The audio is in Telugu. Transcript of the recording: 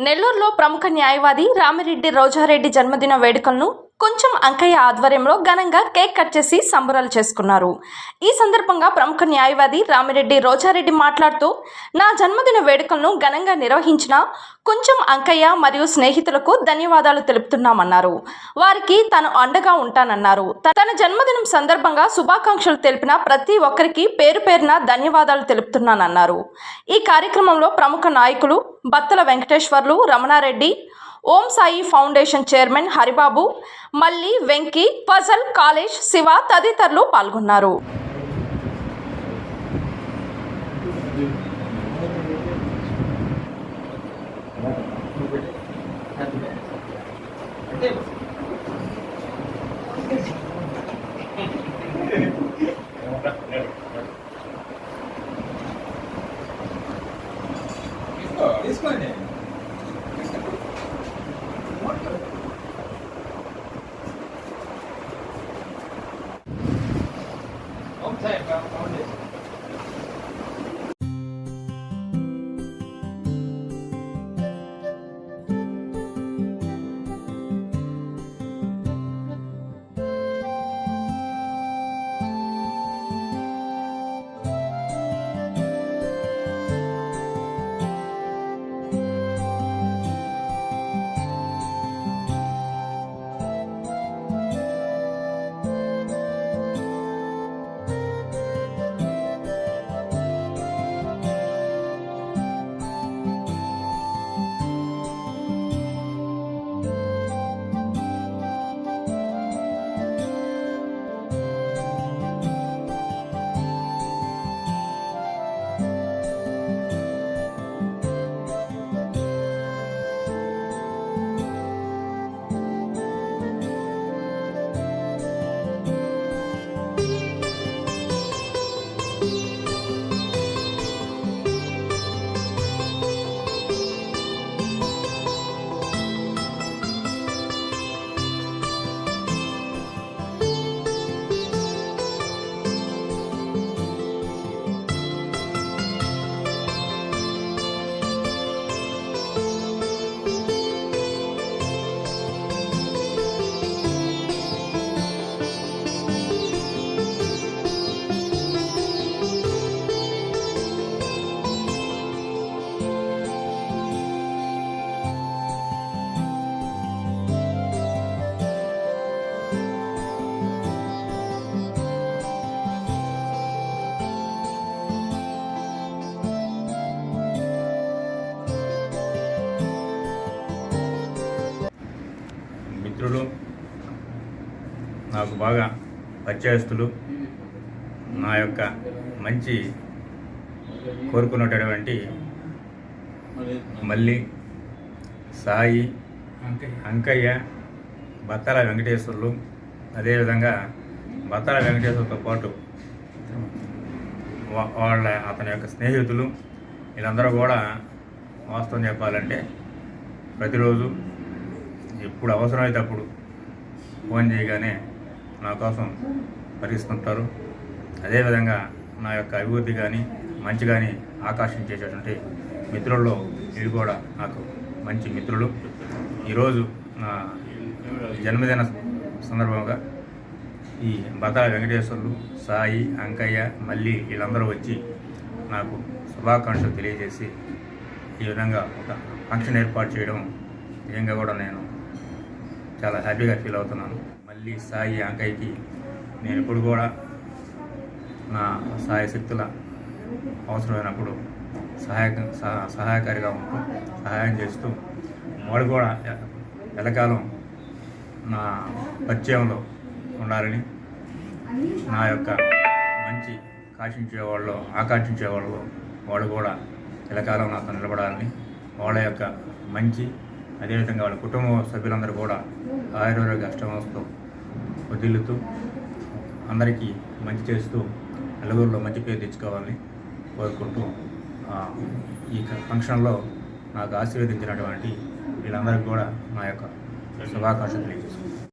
నెల్లూరులో ప్రముఖ న్యాయవాది రామిరెడ్డి రోజారెడ్డి జన్మదిన వేడుకలను కొంచెం అంకయ్య ఆధ్వర్యంలో ఘనంగా కేక్ కట్ చేసి సంబరాలు చేసుకున్నారు. ఈ సందర్భంగా ప్రముఖ న్యాయవాది రామిరెడ్డి రోజారెడ్డి మాట్లాడుతూ, నా జన్మదిన వేడుకలను ఘనంగా నిర్వహించిన కొంచెం అంకయ్య మరియు స్నేహితులకు ధన్యవాదాలు తెలుపుతున్నామన్నారు. వారికి తాను అండగా ఉంటానన్నారు. తన జన్మదినం సందర్భంగా శుభాకాంక్షలు తెలిపిన ప్రతి ఒక్కరికి పేరు పేరున ధన్యవాదాలు తెలుపుతున్నానన్నారు. ఈ కార్యక్రమంలో ప్రముఖ నాయకులు బత్తల వెంకటేశ్వర్లు, రమణారెడ్డి, ఓం సాయి ఫౌండేషన్ చైర్మన్ హరిబాబు, మల్లి, వెంకీ, ఫజల్, కాలేజ్, శివ తదితరులు పాల్గొన్నారు. తీసుకోండి. మిత్రులు, నాకు బాగా పరిచయస్తులు, నా యొక్క మంచి కోరుకున్నటువంటి మల్లి, సాయి, అంకయ్య, బత్తల వెంకటేశ్వర్లు, అదేవిధంగా బత్తల వెంకటేశ్వర్తో పాటు అతని యొక్క స్నేహితులు, వీళ్ళందరూ కూడా వాస్తవం చెప్పాలంటే ప్రతిరోజు ఎప్పుడు అవసరమైతే అప్పుడు ఫోన్ చేయగానే నా కోసం పరిగిస్తుంటారు. అదేవిధంగా నా యొక్క అభివృద్ధి కానీ మంచి కానీ ఆకర్షించేటటువంటి మిత్రుల్లో వీళ్ళు కూడా నాకు మంచి మిత్రులు. ఈరోజు నా జన్మదిన సందర్భంగా ఈ బత్తల వెంకటేశ్వర్లు, సాయి, అంకయ్య, మల్లి వీళ్ళందరూ వచ్చి నాకు శుభాకాంక్షలు తెలియజేసి ఈ విధంగా ఒక ఫంక్షన్ ఏర్పాటు చేయడం నిజంగా కూడా నేను చాలా హ్యాపీగా ఫీల్ అవుతున్నాను. మళ్ళీ సాయి, అంకయ్యకి నేను ఇప్పుడు కూడా నా శక్తుల అవసరమైనప్పుడు సహాయకారిగా ఉంటూ సహాయం చేస్తూ వాడు కూడా ఎల్లకాలం నా పరిచయంలో ఉండాలని, నా యొక్క మంచి ఆకాంక్షించేవాళ్ళు వాడు కూడా ఎల్లకాలం నాతో నిలబడాలని, వాళ్ళ యొక్క మంచి అదేవిధంగా వాళ్ళ కుటుంబ సభ్యులందరూ కూడా ఆయుర్వేద అష్టమస్తు వదిలుతూ అందరికీ మంచి చేస్తూ నలుగురిలో మంచి పేరు తెచ్చుకోవాలని కోరుకుంటూ ఈ ఫంక్షన్లో నాకు ఆశీర్వదించినటువంటి వీళ్ళందరికీ కూడా నా యొక్క శుభాకాంక్షలు తెలియజేసుకుంటాను.